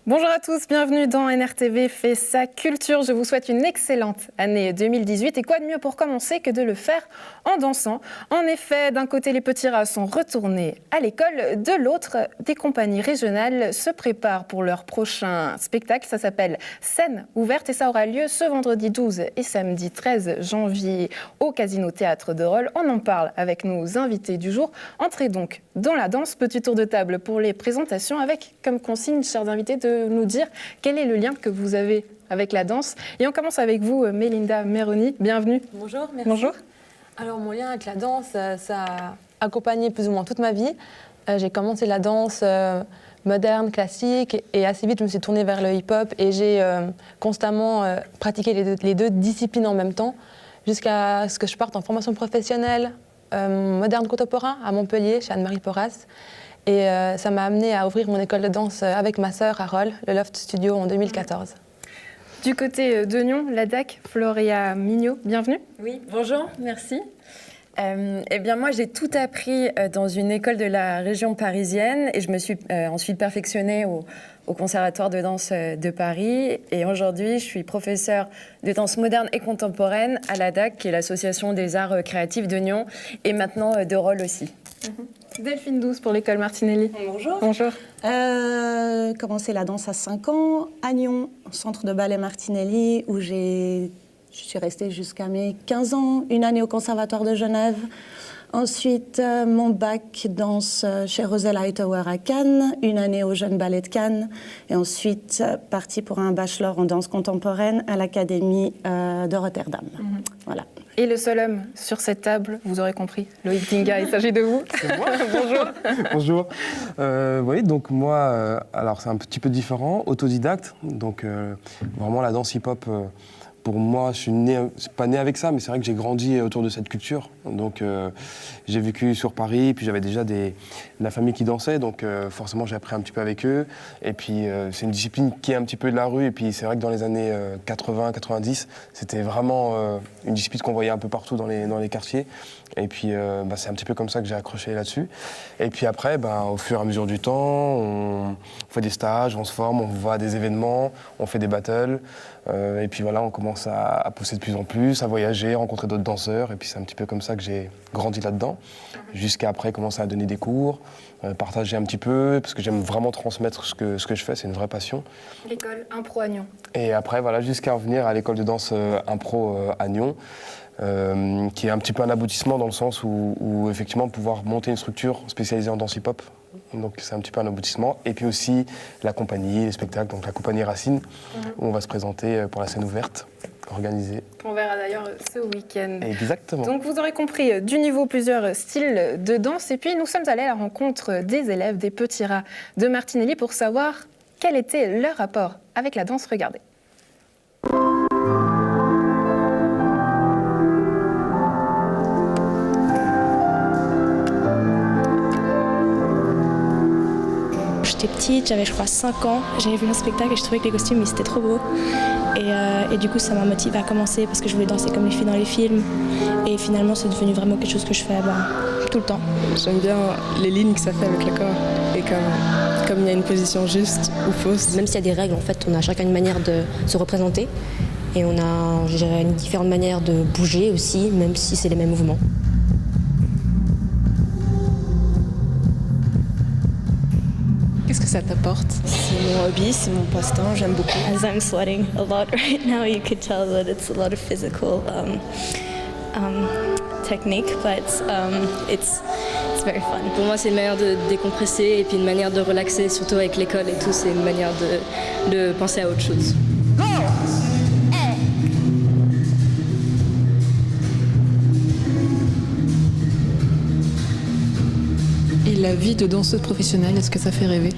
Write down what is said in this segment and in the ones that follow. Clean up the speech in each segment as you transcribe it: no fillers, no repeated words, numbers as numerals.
Bonjour à tous, bienvenue dans NRTV fait sa culture. Je vous souhaite une excellente année 2018 et quoi de mieux pour commencer que de le faire en dansant. En effet, d'un côté, les petits rats sont retournés à l'école, de l'autre, des compagnies régionales se préparent pour leur prochain spectacle. Ça s'appelle Scène ouverte et ça aura lieu ce vendredi 12 et samedi 13 janvier au Casino Théâtre de Rolle. On en parle avec nos invités du jour. Entrez donc dans la danse. Petit tour de table pour les présentations avec comme consigne, chers invités, de nous dire quel est le lien que vous avez avec la danse. Et on commence avec vous, Mélinda Meroni. Bienvenue. Bonjour, merci. Bonjour. Alors, mon lien avec la danse, ça a accompagné plus ou moins toute ma vie. J'ai commencé la danse moderne, classique, et assez vite, je me suis tournée vers le hip-hop et j'ai constamment pratiqué les deux disciplines en même temps jusqu'à ce que je parte en formation professionnelle moderne contemporain à Montpellier, chez Anne-Marie Porras. Et ça m'a amenée à ouvrir mon école de danse avec ma sœur à Rolle, le Loft Studio, en 2014. Du côté de Nyon, la DAC, Floria Mignot, bienvenue. Oui, bonjour, merci. Eh bien, moi, j'ai tout appris dans une école de la région parisienne et je me suis ensuite perfectionnée au Conservatoire de danse de Paris. Et aujourd'hui, je suis professeure de danse moderne et contemporaine à la DAC, qui est l'association des arts créatifs de Nyon, et maintenant de Rolle aussi. Delphine Douce pour l'école Martinelli. Bonjour. Bonjour. Commencé la danse à 5 ans à Nyon, au centre de ballet Martinelli, où je suis restée jusqu'à mes 15 ans, une année au Conservatoire de Genève. Ensuite, mon bac danse chez Rosella Hightower à Cannes, une année au Jeune Ballet de Cannes. Et ensuite, partie pour un bachelor en danse contemporaine à l'Académie de Rotterdam. Voilà. Et le seul homme sur cette table, vous aurez compris, Loïc Dinga, il s'agit de vous. C'est moi. Bonjour. Bonjour. Oui, donc moi, alors c'est un petit peu différent, autodidacte. Donc vraiment la danse hip-hop, pour moi, je suis pas né avec ça, mais c'est vrai que j'ai grandi autour de cette culture. Donc j'ai vécu sur Paris, puis j'avais déjà la famille qui dansait, donc forcément j'ai appris un petit peu avec eux. Et puis c'est une discipline qui est un petit peu de la rue, et puis c'est vrai que dans les années 80-90, c'était vraiment une discipline qu'on voyait un peu partout dans les quartiers. Et puis c'est un petit peu comme ça que j'ai accroché là-dessus. Et puis après, au fur et à mesure du temps, on fait des stages, on se forme, on va à des événements, on fait des battles. Et puis voilà, on commence à pousser de plus en plus, à voyager, rencontrer d'autres danseurs. Et puis c'est un petit peu comme ça que j'ai grandi là-dedans. Jusqu'à après commencer à donner des cours, partager un petit peu, parce que j'aime vraiment transmettre ce que je fais, c'est une vraie passion. L'école Impro à Nyon. Et après, voilà, jusqu'à venir à l'école de danse Impro à Nyon. Qui est un petit peu un aboutissement dans le sens où effectivement pouvoir monter une structure spécialisée en danse hip-hop. Donc c'est un petit peu un aboutissement. Et puis aussi la compagnie, les spectacles, donc la compagnie Racine, où on va se présenter pour la scène ouverte organisée. On verra d'ailleurs ce week-end. Exactement. Donc vous aurez compris du niveau plusieurs styles de danse. Et puis nous sommes allés à la rencontre des élèves des petits rats de Martinelli pour savoir quel était leur rapport avec la danse. Regardez. J'étais petite, j'avais je crois 5 ans, j'avais vu un spectacle et je trouvais que les costumes c'était trop beau. Et du coup ça m'a motivée à commencer parce que je voulais danser comme les filles dans les films. Et finalement c'est devenu vraiment quelque chose que je fais tout le temps. J'aime bien les lignes que ça fait avec le corps et comme il y a une position juste ou fausse. Même s'il y a des règles, en fait, on a chacun une manière de se représenter et on a je dirais, une différente manière de bouger aussi, même si c'est les mêmes mouvements. Qu'est-ce que ça t'apporte? C'est mon hobby, c'est mon passe-temps, j'aime beaucoup. As I'm sweating a lot right now, you could tell that it's a lot of physical technique, but it's very fun. Pour moi, c'est une manière de décompresser et puis une manière de relaxer, surtout avec l'école et tout, c'est une manière de penser à autre chose. Et la vie de danseuse professionnelle, est-ce que ça fait rêver?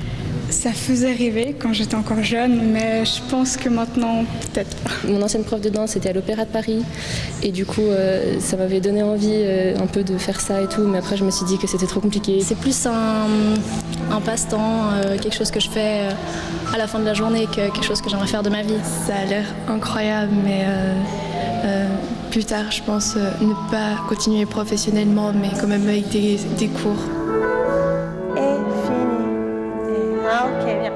Ça faisait rêver quand j'étais encore jeune, mais je pense que maintenant, peut-être pas. Mon ancienne prof de danse était à l'Opéra de Paris et du coup, ça m'avait donné envie un peu de faire ça et tout, mais après je me suis dit que c'était trop compliqué. C'est plus un passe-temps, quelque chose que je fais à la fin de la journée que quelque chose que j'aimerais faire de ma vie. Ça a l'air incroyable, mais plus tard, je pense ne pas continuer professionnellement, mais quand même avec des cours. Et fini. Ok, bien.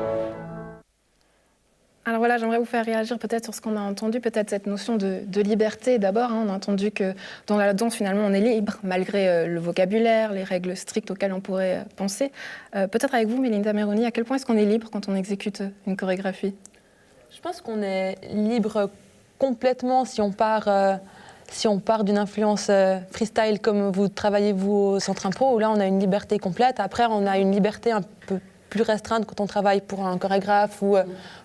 voilà, j'aimerais vous faire réagir peut-être sur ce qu'on a entendu, peut-être cette notion de liberté d'abord. On a entendu que dans la danse, finalement, on est libre, malgré le vocabulaire, les règles strictes auxquelles on pourrait penser. Peut-être avec vous, Melinda Meroni, à quel point est-ce qu'on est libre quand on exécute une chorégraphie ? Je pense qu'on est libre complètement si on part d'une influence freestyle comme vous travaillez vous au Centre Impro, où là on a une liberté complète. Après, on a une liberté un peu plus restreinte quand on travaille pour un chorégraphe ou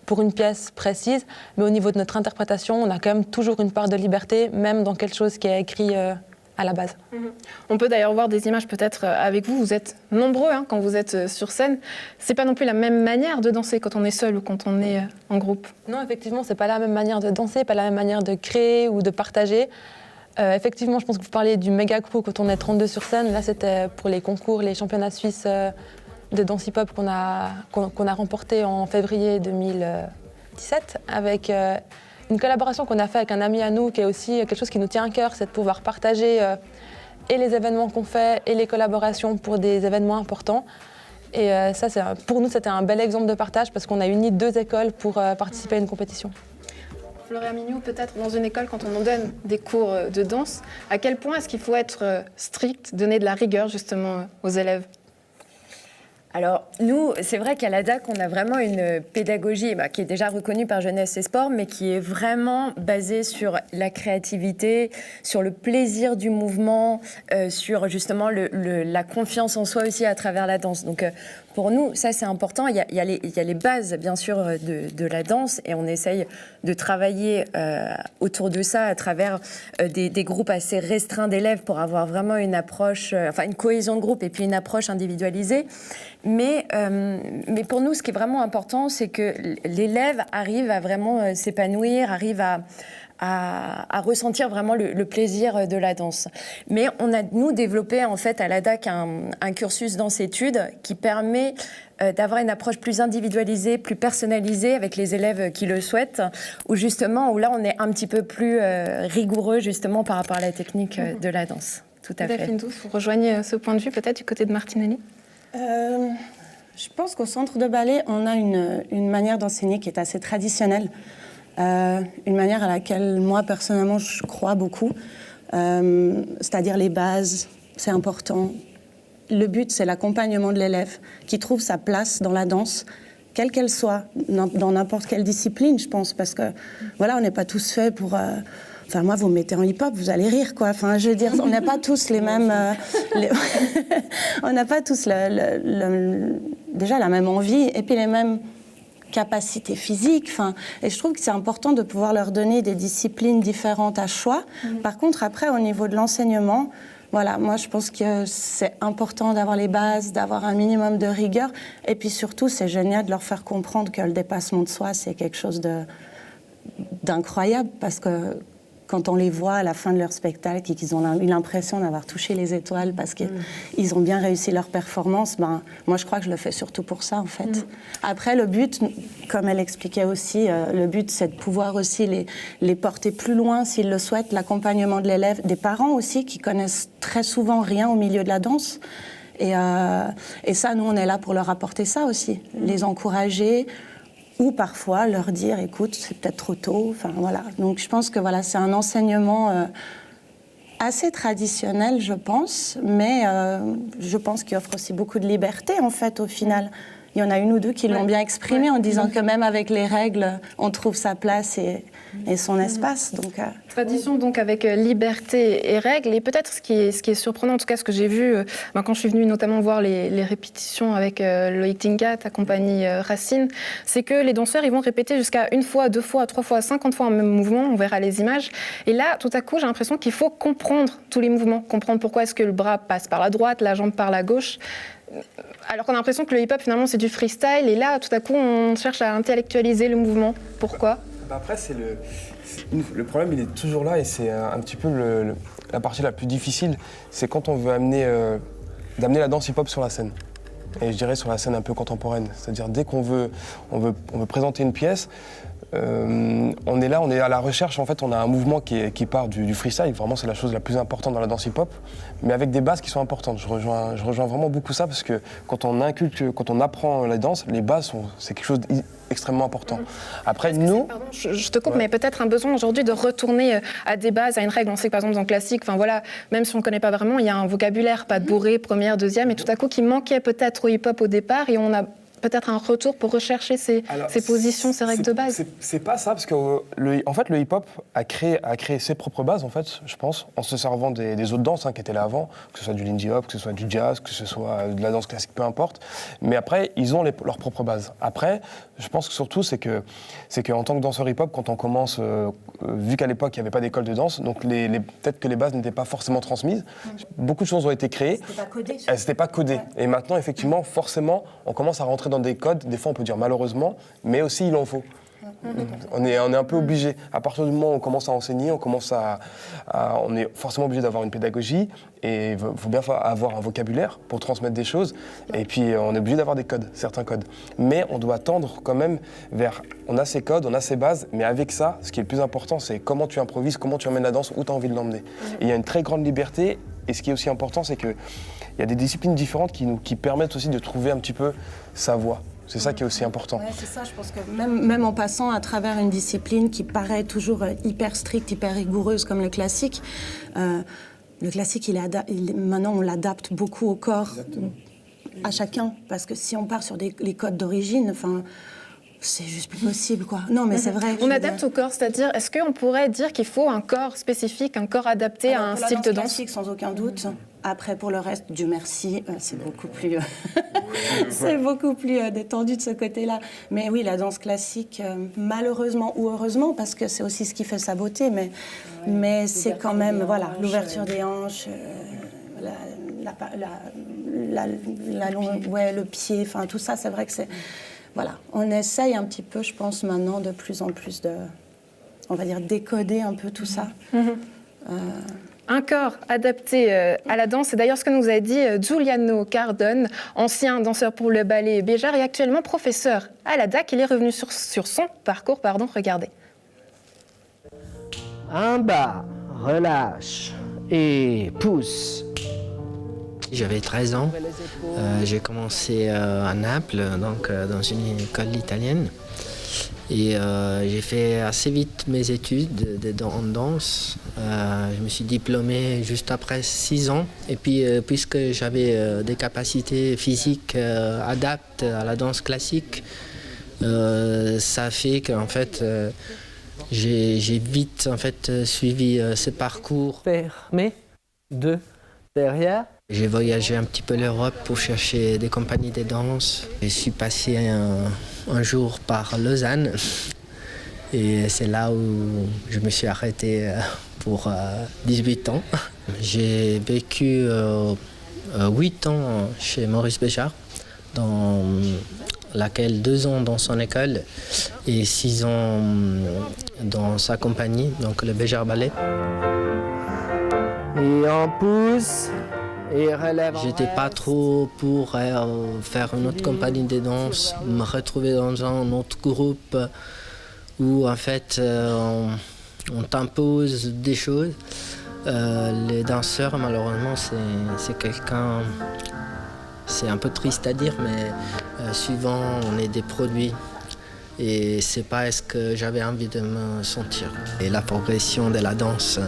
pour une pièce précise. Mais au niveau de notre interprétation, on a quand même toujours une part de liberté, même dans quelque chose qui est écrit à la base. On peut d'ailleurs voir des images peut-être avec vous. Vous êtes nombreux quand vous êtes sur scène. C'est pas non plus la même manière de danser quand on est seul ou quand on est en groupe. Non, effectivement, c'est pas la même manière de danser, pas la même manière de créer ou de partager. Effectivement, je pense que vous parliez du méga crew quand on est 32 sur scène. Là, c'était pour les concours, les championnats suisses de danse hip-hop qu'on a remporté en février 2017 avec une collaboration qu'on a fait avec un ami à nous qui est aussi quelque chose qui nous tient à cœur, c'est de pouvoir partager et les événements qu'on fait et les collaborations pour des événements importants. Et ça, pour nous, c'était un bel exemple de partage parce qu'on a uni 2 écoles pour participer à une compétition. Florian Mignou, peut-être dans une école, quand on nous donne des cours de danse, à quel point est-ce qu'il faut être strict, donner de la rigueur justement aux élèves ? Alors, nous, c'est vrai qu'à la DAC, on a vraiment une pédagogie qui est déjà reconnue par Jeunesse et Sport, mais qui est vraiment basée sur la créativité, sur le plaisir du mouvement, sur justement la confiance en soi aussi à travers la danse. Donc, pour nous, ça, c'est important. Il y a les bases, bien sûr, de la danse, et on essaye de travailler autour de ça à travers des groupes assez restreints d'élèves pour avoir vraiment une approche, une cohésion de groupe et puis une approche individualisée. Mais pour nous, ce qui est vraiment important, c'est que l'élève arrive à vraiment s'épanouir, arrive à ressentir vraiment le plaisir de la danse. Mais on a, nous, développé en fait à la DAC un cursus danse-études qui permet d'avoir une approche plus individualisée, plus personnalisée avec les élèves qui le souhaitent, où là, on est un petit peu plus rigoureux justement par rapport à la technique de la danse. Tout à fait. Delphine Douce, vous rejoignez ce point de vue peut-être du côté de Martinelli ? Je pense qu'au centre de ballet, on a une manière d'enseigner qui est assez traditionnelle, une manière à laquelle moi, personnellement, je crois beaucoup, c'est-à-dire les bases, c'est important. Le but, c'est l'accompagnement de l'élève qui trouve sa place dans la danse, quelle qu'elle soit, dans n'importe quelle discipline, je pense, parce que, voilà, on n'est pas tous faits pour... Enfin, moi, vous me mettez en hip-hop, vous allez rire, quoi. Enfin, je veux dire, on n'a pas tous les mêmes... on n'a pas tous déjà la même envie et puis les mêmes capacités physiques. Enfin, et je trouve que c'est important de pouvoir leur donner des disciplines différentes à choix. Par contre, après, au niveau de l'enseignement, voilà, moi, je pense que c'est important d'avoir les bases, d'avoir un minimum de rigueur. Et puis surtout, c'est génial de leur faire comprendre que le dépassement de soi, c'est quelque chose d'incroyable parce que quand on les voit à la fin de leur spectacle et qu'ils ont eu l'impression d'avoir touché les étoiles parce qu'ils ont bien réussi leur performance, moi je crois que je le fais surtout pour ça en fait. Après le but, comme elle expliquait aussi, le but c'est de pouvoir aussi les porter plus loin s'ils le souhaitent, l'accompagnement de l'élève, des parents aussi qui connaissent très souvent rien au milieu de la danse. Et ça, nous on est là pour leur apporter ça aussi, les encourager, ou parfois leur dire, écoute, c'est peut-être trop tôt. Enfin, voilà. Donc je pense que voilà, c'est un enseignement assez traditionnel, je pense, mais je pense qu'il offre aussi beaucoup de liberté, en fait, au final. Il y en a une ou deux qui l'ont bien exprimé en disant que même avec les règles, on trouve sa place et son espace. Donc, tradition donc avec liberté et règles. Et peut-être ce qui est surprenant, en tout cas ce que j'ai vu quand je suis venue notamment voir les répétitions avec Loïc Tingat, à compagnie Racine, c'est que les danseurs ils vont répéter jusqu'à 1 fois, 2 fois, 3 fois, 50 fois un même mouvement. On verra les images. Et là, tout à coup, j'ai l'impression qu'il faut comprendre tous les mouvements, comprendre pourquoi est-ce que le bras passe par la droite, la jambe par la gauche. Alors qu'on a l'impression que le hip-hop, finalement, c'est du freestyle. Et là, tout à coup, on cherche à intellectualiser le mouvement. Pourquoi ? Après, le problème, il est toujours là. Et c'est un petit peu la partie la plus difficile. C'est quand on veut d'amener la danse hip-hop sur la scène. Et je dirais sur la scène un peu contemporaine. C'est-à-dire, dès qu'on veut présenter une pièce, on est là, on est à la recherche. En fait, on a un mouvement qui part du freestyle. Vraiment, c'est la chose la plus importante dans la danse hip-hop, mais avec des bases qui sont importantes. Je rejoins vraiment beaucoup ça parce que quand on apprend la danse, les bases, c'est quelque chose d'extrêmement important. Après, nous... Pardon, je te coupe, mais peut-être un besoin aujourd'hui de retourner à des bases, à une règle. On sait que par exemple dans le classique, enfin voilà, même si on ne connaît pas vraiment, il y a un vocabulaire, pas de bourrée, première, deuxième, et tout à coup qui manquait peut-être au hip-hop au départ, et on a peut-être un retour pour rechercher ces positions, ces règles de base. C'est pas ça, parce que en fait, le hip-hop a créé ses propres bases, en fait, je pense, en se servant des autres danses qui étaient là avant, que ce soit du lindy hop, que ce soit du jazz, que ce soit de la danse classique, peu importe. Mais après, ils ont leurs propres bases. Après, je pense que surtout, c'est que en tant que danseur hip-hop, quand on commence, vu qu'à l'époque, il n'y avait pas d'école de danse, donc peut-être que les bases n'étaient pas forcément transmises, beaucoup de choses ont été créées. C'était pas codé. Elles n'étaient pas codées. Et maintenant, effectivement, forcément, on commence à rentrer dans des codes. Des fois, on peut dire malheureusement, mais aussi il en faut. On est un peu obligé. À partir du moment où on commence à enseigner, on est forcément obligé d'avoir une pédagogie et il faut bien avoir un vocabulaire pour transmettre des choses. Et puis, on est obligé d'avoir des codes, certains codes. Mais on doit tendre quand même vers... On a ces codes, on a ces bases, mais avec ça, ce qui est le plus important, c'est comment tu improvises, comment tu emmènes la danse, où tu as envie de l'emmener. Et il y a une très grande liberté. Et ce qui est aussi important, c'est qu'il y a des disciplines différentes qui permettent aussi de trouver un petit peu sa voie. C'est ça qui est aussi important. Ouais, c'est ça, je pense que même en passant à travers une discipline qui paraît toujours hyper stricte, hyper rigoureuse comme le classique, maintenant on l'adapte beaucoup au corps. Exactement. À chacun. Parce que si on part sur les codes d'origine, c'est juste plus possible, quoi. Non, mais c'est vrai. On adapte au corps, c'est-à-dire, est-ce qu'on pourrait dire qu'il faut un corps spécifique, un corps adapté à un style de danse classique, sans aucun doute. Après, pour le reste, Dieu merci, c'est beaucoup plus, c'est beaucoup plus détendu de ce côté-là. Mais oui, la danse classique, malheureusement ou heureusement, parce que c'est aussi ce qui fait sa beauté, mais c'est quand même, voilà, l'ouverture des hanches, le pied, enfin tout ça, c'est vrai que c'est... Voilà, on essaye un petit peu, je pense, maintenant, de plus en plus on va dire, décoder un peu tout ça. Un corps adapté à la danse, c'est d'ailleurs ce que nous a dit Giuliano Cardone, ancien danseur pour le ballet Béjart et actuellement professeur à la DAC. Il est revenu sur son parcours, regardez. En bas, relâche et pousse. J'avais 13 ans, j'ai commencé à Naples, donc dans une école italienne. Et j'ai fait assez vite mes études en danse. Je me suis diplômé juste après 6 ans. Et puis, puisque j'avais des capacités physiques adaptées à la danse classique, ça fait qu'en fait, j'ai vite suivi ce parcours. Fermé, 2, derrière. J'ai voyagé un petit peu l'Europe pour chercher des compagnies de danse. Je suis passé un jour par Lausanne et c'est là où je me suis arrêté pour 18 ans. J'ai vécu 8 ans chez Maurice Béjart, dans laquelle 2 ans dans son école et 6 ans dans sa compagnie, donc le Béjart Ballet. Et on pousse. J'étais pas trop pour faire une autre compagnie de danse, me retrouver dans un autre groupe où en fait on t'impose des choses. Les danseurs, malheureusement, c'est un peu triste à dire, mais souvent on est des produits. Et c'est pas ce que j'avais envie de me sentir. Et la progression de la danse,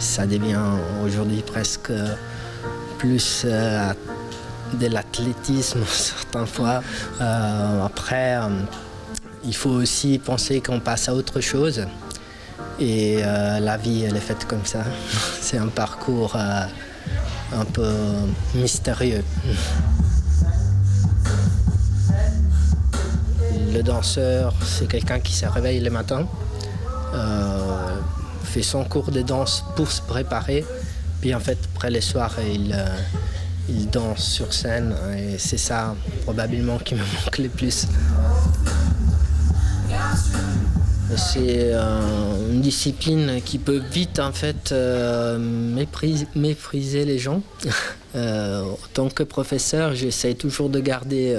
ça devient aujourd'hui presque plus de l'athlétisme certaines fois. Après, il faut aussi penser qu'on passe à autre chose. Et la vie, elle est faite comme ça. C'est un parcours un peu mystérieux. Le danseur, c'est quelqu'un qui se réveille le matin, fait son cours de danse pour se préparer. Puis en fait, après le soir, il danse sur scène et c'est ça probablement qui me manque le plus. C'est une discipline qui peut vite en fait mépriser les gens. En tant que professeur, j'essaie toujours de garder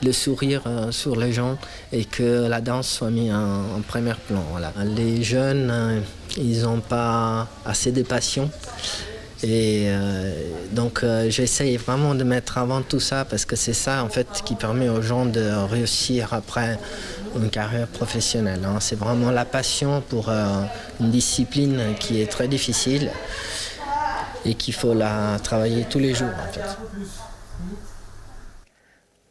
le sourire sur les gens et que la danse soit mise en premier plan. Voilà. Les jeunes, ils n'ont pas assez de passion. Et donc j'essaye vraiment de mettre avant tout ça parce que c'est ça en fait qui permet aux gens de réussir après une carrière professionnelle. Hein. C'est vraiment la passion pour une discipline qui est très difficile et qu'il faut la travailler tous les jours en fait.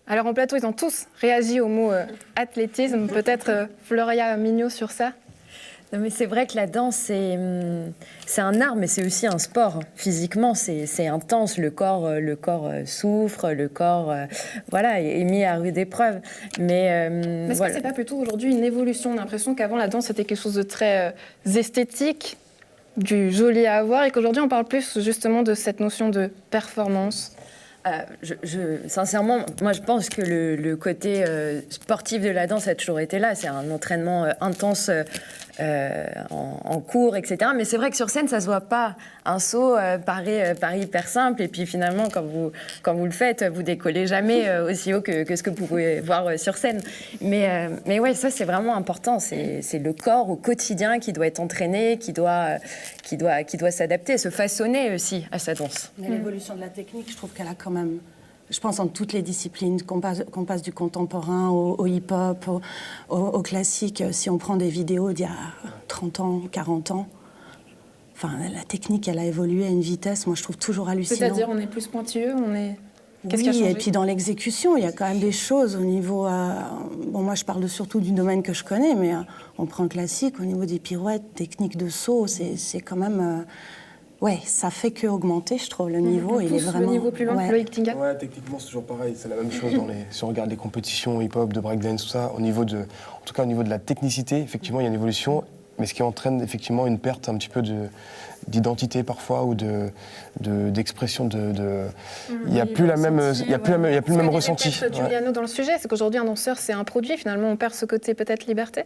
Alors en plateau, ils ont tous réagi au mot athlétisme. Peut-être Floria Mignot sur ça. Non, mais c'est vrai que la danse, c'est un art, mais c'est aussi un sport. Physiquement, c'est intense. Le corps souffre, le corps est mis à rude épreuve. Mais est-ce que c'est pas plutôt aujourd'hui une évolution? On a l'impression qu'avant, la danse, c'était quelque chose de très esthétique, du joli à avoir, et qu'aujourd'hui, on parle plus justement de cette notion de performance. Sincèrement, moi je pense que le côté sportif de la danse a toujours été là. C'est un entraînement intense en cours, etc. Mais c'est vrai que sur scène, ça se voit pas. Un saut paraît hyper simple, et puis finalement, quand vous le faites, vous décollez jamais aussi haut que ce que vous pouvez voir sur scène. Mais ouais, ça c'est vraiment important. C'est le corps au quotidien qui doit être entraîné, qui doit s'adapter, se façonner aussi à sa danse. Mais l'évolution de la technique, je trouve qu'elle a quand même, je pense en toutes les disciplines, qu'on passe du contemporain au hip-hop, au classique. Si on prend des vidéos d'il y a 30 ans, 40 ans, enfin, la technique, elle a évolué à une vitesse, moi je trouve toujours hallucinant. C'est-à-dire, on est plus pointilleux, Qu'est-ce qui a changé? Et puis dans l'exécution, il y a quand même des choses au niveau... bon, moi, je parle surtout du domaine que je connais, mais on prend le classique, au niveau des pirouettes, techniques de saut, c'est quand même... ouais, ça fait qu'augmenter, je trouve, le niveau. Il est vraiment... le niveau plus loin, Loïc Tinga. Ouais, techniquement, c'est toujours pareil. C'est la même chose si on regarde les compétitions hip-hop, de breakdance, tout ça. En tout cas, au niveau de la technicité, effectivement, il y a une évolution, mais ce qui entraîne effectivement une perte un petit peu d'identité parfois ou d'expression il n'y a plus le même ressenti. Giuliano dans le sujet, c'est qu'aujourd'hui un danseur c'est un produit, finalement on perd ce côté peut-être liberté.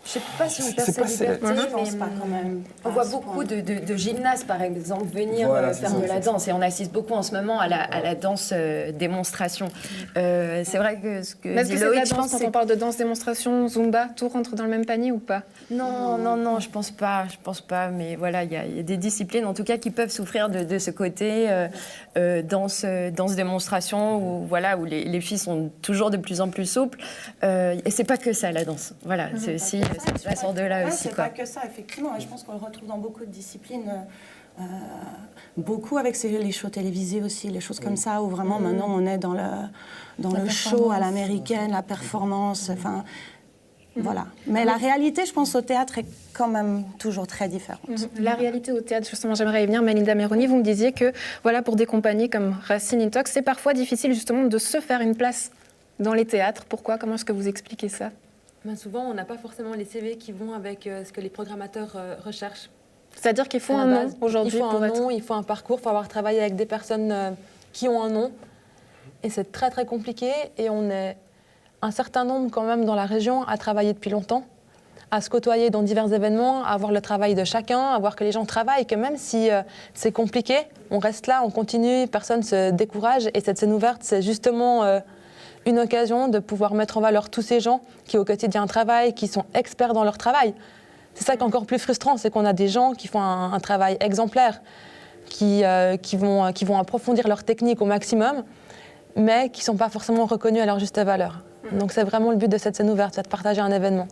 Je ne sais pas si on perd cette liberté, je pense pas quand même. On voit beaucoup de gymnastes, par exemple, venir faire de la danse. Et on assiste beaucoup en ce moment à la danse démonstration. C'est vrai que ce que dit Loïc, je pense quand on parle de danse démonstration, Zumba, tout rentre dans le même panier ou pas? Non, je pense pas. Mais voilà, il y a des disciplines, en tout cas, qui peuvent souffrir de ce côté danse démonstration, où les filles sont toujours de plus en plus souples. Et c'est pas que ça, la danse. Voilà, c'est aussi... Ça sort de là aussi. C'est pas que ça, effectivement. Et je pense qu'on le retrouve dans beaucoup de disciplines. Beaucoup avec les shows télévisés aussi, les choses comme ça, où vraiment maintenant on est dans le show à l'américaine, la performance. Enfin, voilà. Mais la réalité, je pense, au théâtre est quand même toujours très différente. La réalité au théâtre, justement, j'aimerais y venir. Melinda Meroni, vous me disiez que voilà, pour des compagnies comme Racine Intox, c'est parfois difficile justement de se faire une place dans les théâtres. Pourquoi? Comment est-ce que vous expliquez ça? Souvent, on n'a pas forcément les CV qui vont avec ce que les programmateurs recherchent. C'est-à-dire qu'il faut un nom aujourd'hui pour être... Il faut un parcours, il faut avoir travaillé avec des personnes qui ont un nom. Et c'est très, très compliqué. Et on est un certain nombre quand même dans la région à travailler depuis longtemps, à se côtoyer dans divers événements, à voir le travail de chacun, à voir que les gens travaillent, que même si c'est compliqué, on reste là, on continue, personne ne se décourage. Et cette scène ouverte, c'est justement... une occasion de pouvoir mettre en valeur tous ces gens qui au quotidien travaillent, qui sont experts dans leur travail. C'est ça qui est encore plus frustrant, c'est qu'on a des gens qui font un travail exemplaire, qui vont approfondir leur technique au maximum, mais qui ne sont pas forcément reconnus à leur juste valeur. Donc c'est vraiment le but de cette scène ouverte, c'est de partager un événement.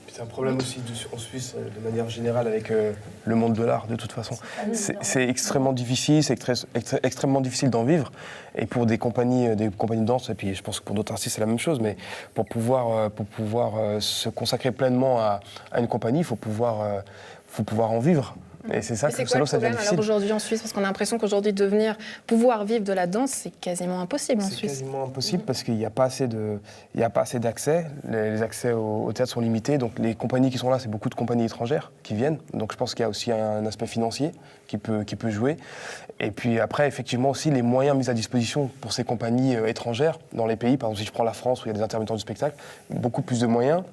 C'est un problème aussi en Suisse, de manière générale, avec le monde de l'art, de toute façon. C'est extrêmement difficile, c'est extrêmement difficile d'en vivre. Et pour des compagnies de danse, et puis je pense que pour d'autres artistes, c'est la même chose, mais pour pouvoir se consacrer pleinement à une compagnie, il faut pouvoir en vivre. Et c'est ça que ça devient difficile. Alors aujourd'hui en Suisse, parce qu'on a l'impression qu'aujourd'hui pouvoir vivre de la danse, c'est quasiment impossible en Suisse. C'est quasiment impossible parce qu'il n'y a pas assez d'accès. Les accès au théâtre sont limités. Donc les compagnies qui sont là, c'est beaucoup de compagnies étrangères qui viennent. Donc je pense qu'il y a aussi un aspect financier qui peut jouer. Et puis après, effectivement aussi, les moyens mis à disposition pour ces compagnies étrangères dans les pays. Par exemple, si je prends la France où il y a des intermittents du spectacle, beaucoup plus de moyens.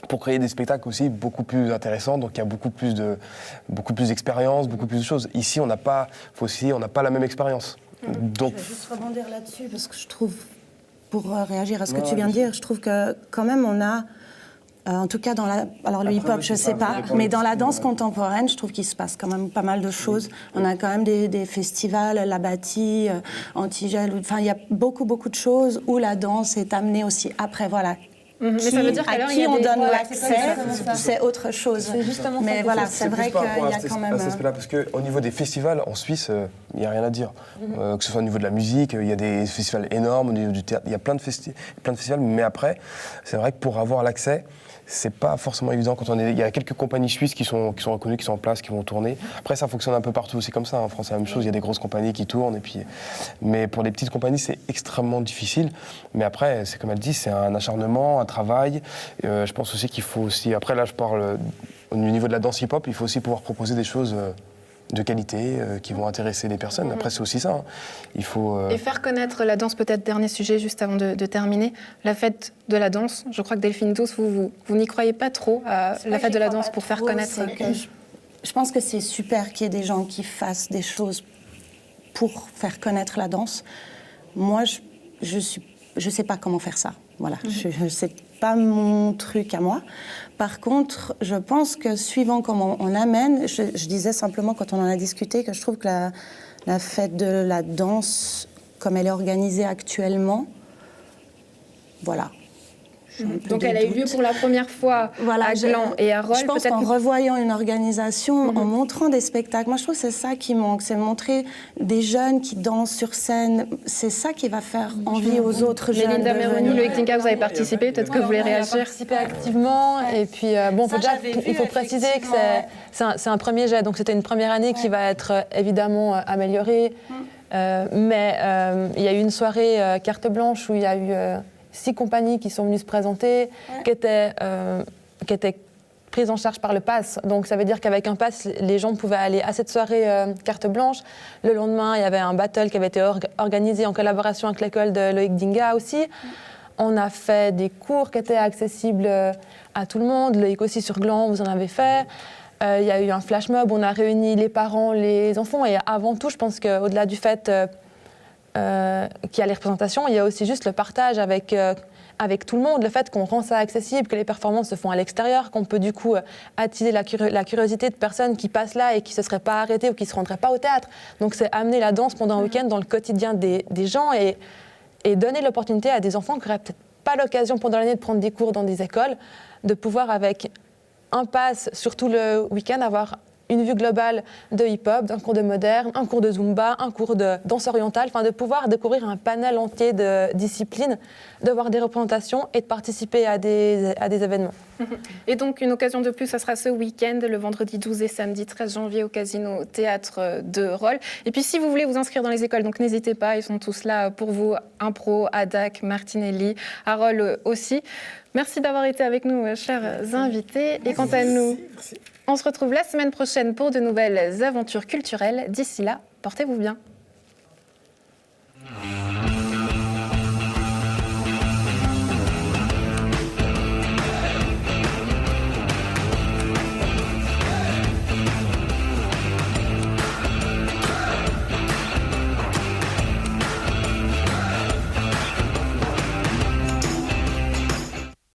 pour créer des spectacles aussi beaucoup plus intéressants. Donc il y a beaucoup plus d'expérience, beaucoup plus de choses. Ici, on n'a pas la même expérience. Donc, je vais juste rebondir là-dessus parce que je trouve, pour réagir à ce que tu viens de dire, je trouve que quand même on a, en tout cas alors le hip-hop, je ne sais pas, mais dans la danse contemporaine, je trouve qu'il se passe quand même pas mal de choses. On a quand même des festivals, la Bâtie, Antigel, enfin il y a beaucoup de choses où la danse est amenée aussi après, voilà. Mais ça veut dire qu'à qui on donne l'accès, c'est autre chose. C'est justement mais ça. voilà, c'est vrai qu'il y a quand même... Parce qu'au niveau des festivals, en Suisse, il n'y a rien à dire. Que ce soit au niveau de la musique, il y a des festivals énormes, au niveau du théâtre, il y a plein de festivals, mais après, c'est vrai que pour avoir l'accès, c'est pas forcément évident quand il y a quelques compagnies suisses qui sont reconnues, qui sont en place, qui vont tourner. Après, ça fonctionne un peu partout aussi comme ça. En France, c'est la même chose. Il y a des grosses compagnies qui tournent. Mais pour les petites compagnies, c'est extrêmement difficile. Mais après, c'est comme elle dit, c'est un acharnement, un travail. Je pense aussi qu'il faut aussi... Après, là, je parle au niveau de la danse hip-hop, il faut aussi pouvoir proposer des choses de qualité qui vont intéresser les personnes. Après, c'est aussi ça. Hein. Il faut... Et faire connaître la danse, peut-être dernier sujet, juste avant de terminer. La fête de la danse, je crois que Delphine Douce, vous n'y croyez pas trop à la fête de la danse pour faire connaître... Je pense que c'est super qu'il y ait des gens qui fassent des choses pour faire connaître la danse. Moi, je sais pas comment faire ça. Voilà, c'est pas mon truc à moi. Par contre, je pense que suivant comment on amène, je disais simplement quand on en a discuté que je trouve que la fête de la danse, comme elle est organisée actuellement, voilà. Donc elle a eu lieu pour la première fois à Gland et à Rolle. Je pense qu'en revoyant une organisation, en montrant des spectacles, moi je trouve que c'est ça qui manque, c'est montrer des jeunes qui dansent sur scène, c'est ça qui va faire envie aux autres jeunes. Linda Meroni, Loïc Tinka, vous avez participé, peut-être que vous voulez réagir. J'ai participé activement et puis il faut préciser que c'est un premier jet, donc c'était une première année qui va être évidemment améliorée, mais il y a eu une soirée carte blanche où il y a eu 6 compagnies qui sont venues se présenter, qui étaient prises en charge par le pass. Donc ça veut dire qu'avec un pass, les gens pouvaient aller à cette soirée carte blanche. Le lendemain, il y avait un battle qui avait été organisé en collaboration avec l'école de Loïc Dinga aussi. On a fait des cours qui étaient accessibles à tout le monde. Loïc aussi sur Gland, vous en avez fait. Il y a eu un flash mob, on a réuni les parents, les enfants. Et avant tout, je pense qu'au-delà du fait... qu'il y a les représentations, il y a aussi juste le partage avec tout le monde, le fait qu'on rend ça accessible, que les performances se font à l'extérieur, qu'on peut du coup attiser la curiosité de personnes qui passent là et qui ne se seraient pas arrêtées ou qui ne se rendraient pas au théâtre. Donc c'est amener la danse pendant un week-end dans le quotidien des gens et donner l'opportunité à des enfants qui n'auraient peut-être pas l'occasion pendant l'année de prendre des cours dans des écoles, de pouvoir avec un pass sur tout le week-end avoir une vue globale de hip-hop, d'un cours de moderne, un cours de zumba, un cours de danse orientale, enfin de pouvoir découvrir un panel entier de disciplines, de voir des représentations et de participer à des événements. Et donc une occasion de plus, ça sera ce week-end, le vendredi 12 et samedi 13 janvier au Casino Théâtre de Rolle. Et puis si vous voulez vous inscrire dans les écoles, donc n'hésitez pas, ils sont tous là pour vous, Impro, Adac, Martinelli, à Rolle aussi. Merci d'avoir été avec nous, chers invités. Et quant à nous, on se retrouve la semaine prochaine pour de nouvelles aventures culturelles. D'ici là, portez-vous bien.